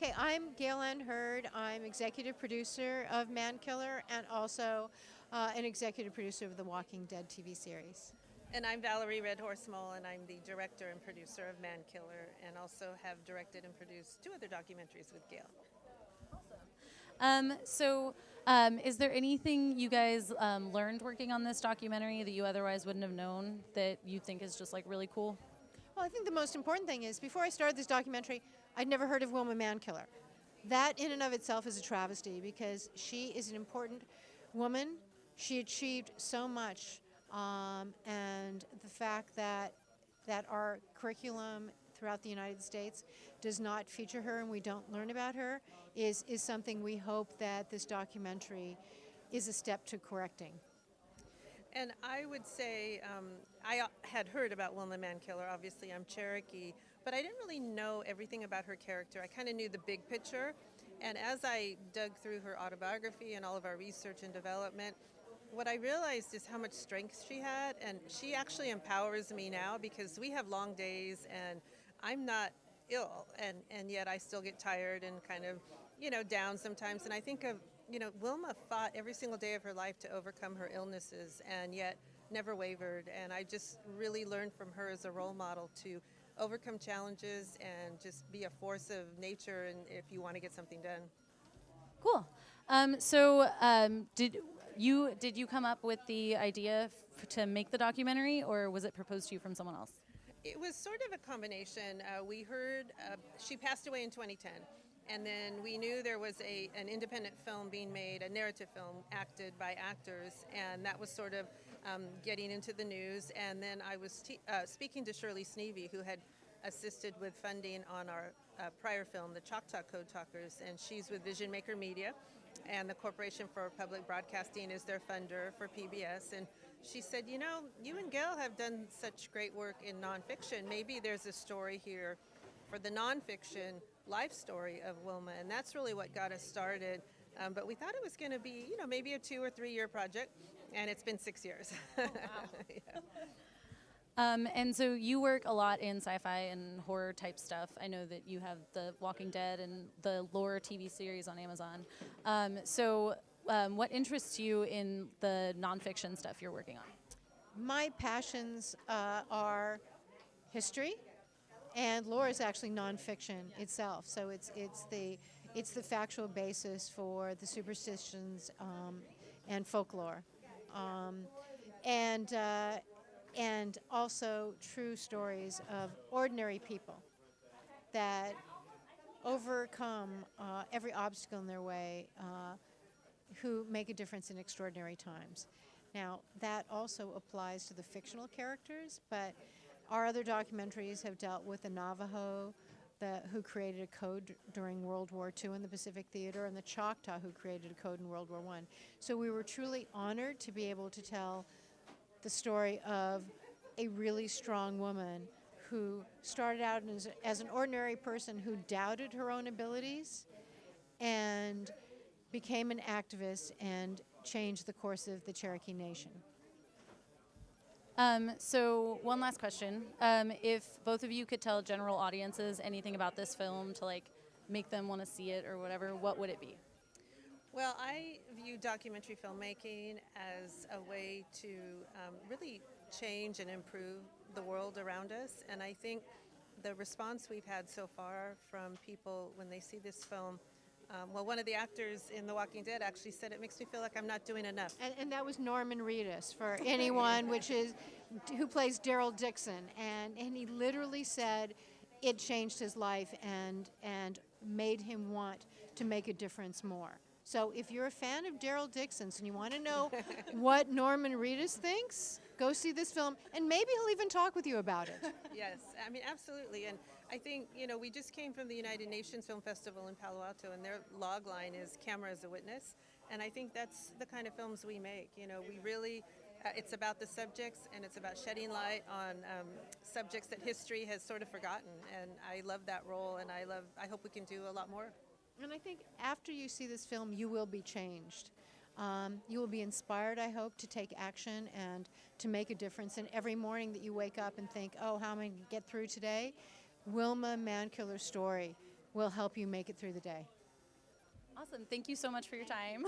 Okay, I'm Gale and Hurd. I'm executive producer of Mankiller and also an executive producer of the Walking Dead TV series. And I'm Valerie Red Horse Mohl, and I'm the director and producer of Mankiller, and also have directed and produced 2 other documentaries with Gale. Is there anything you guys learned working on this documentary that you otherwise wouldn't have known that you think is just like really cool? Well, I think the most important thing is before I started this documentary, I'd never heard of Wilma Mankiller. That in and of itself is a travesty because she is an important woman. She achieved so much, and the fact that our curriculum throughout the United States does not feature her and we don't learn about her is something we hope that this documentary is a step to correcting. And I would say I had heard about Wilma Mankiller. Obviously, I'm Cherokee, but I didn't really know everything about her character. I kind of knew the big picture. And as I dug through her autobiography and all of our research and development, what I realized is how much strength she had. And she actually empowers me now because we have long days and I'm not ill. And yet I still get tired and kind of, down sometimes. And I think of Wilma fought every single day of her life to overcome her illnesses and yet never wavered. And I just really learned from her as a role model to overcome challenges and just be a force of nature and if you want to get something done. Cool. Did you come up with the idea to make the documentary, or was it proposed to you from someone else? It was sort of a combination. We heard she passed away in 2010. And then we knew there was an independent film being made, a narrative film acted by actors, and that was sort of getting into the news. And then I was speaking to Shirley Sneevy, who had assisted with funding on our prior film, The Choctaw Code Talkers, and she's with Vision Maker Media, and the Corporation for Public Broadcasting is their funder for PBS. And she said, you and Gale have done such great work in nonfiction. Maybe there's a story here for the nonfiction life story of Wilma, and that's really what got us started. But we thought it was going to be, maybe a 2 or 3 year project, and it's been 6 years. Oh, wow. Yeah. And so you work a lot in sci-fi and horror type stuff. I know that you have the Walking Dead and the Lore TV series on Amazon. What interests you in the nonfiction stuff you're working on? My passions are history. And lore is actually nonfiction itself, so it's the factual basis for the superstitions and folklore, and also true stories of ordinary people that overcome every obstacle in their way, who make a difference in extraordinary times. Now that also applies to the fictional characters, but our other documentaries have dealt with the Navajo, who created a code during World War II in the Pacific Theater, and the Choctaw, who created a code in World War I. So we were truly honored to be able to tell the story of a really strong woman who started out as an ordinary person who doubted her own abilities and became an activist and changed the course of the Cherokee Nation. So one last question. If both of you could tell general audiences anything about this film to make them want to see it or whatever, what would it be? Well, I view documentary filmmaking as a way to really change and improve the world around us. And I think the response we've had so far from people when they see this film, one of the actors in The Walking Dead actually said, it makes me feel like I'm not doing enough. And that was Norman Reedus, for anyone, who plays Daryl Dixon. And he literally said it changed his life and made him want to make a difference more. So if you're a fan of Daryl Dixon's and you want to know what Norman Reedus thinks, go see this film, and maybe he'll even talk with you about it. Yes, I mean, absolutely. And I think, we just came from the United Nations Film Festival in Palo Alto, and their log line is camera as a witness. And I think that's the kind of films we make. We really, it's about the subjects, and it's about shedding light on subjects that history has sort of forgotten. And I love that role, and I hope we can do a lot more. And I think after you see this film, you will be changed. You will be inspired, I hope, to take action and to make a difference. And every morning that you wake up and think, oh, how am I going to get through today? Wilma Mankiller's story will help you make it through the day. Awesome. Thank you so much for your time.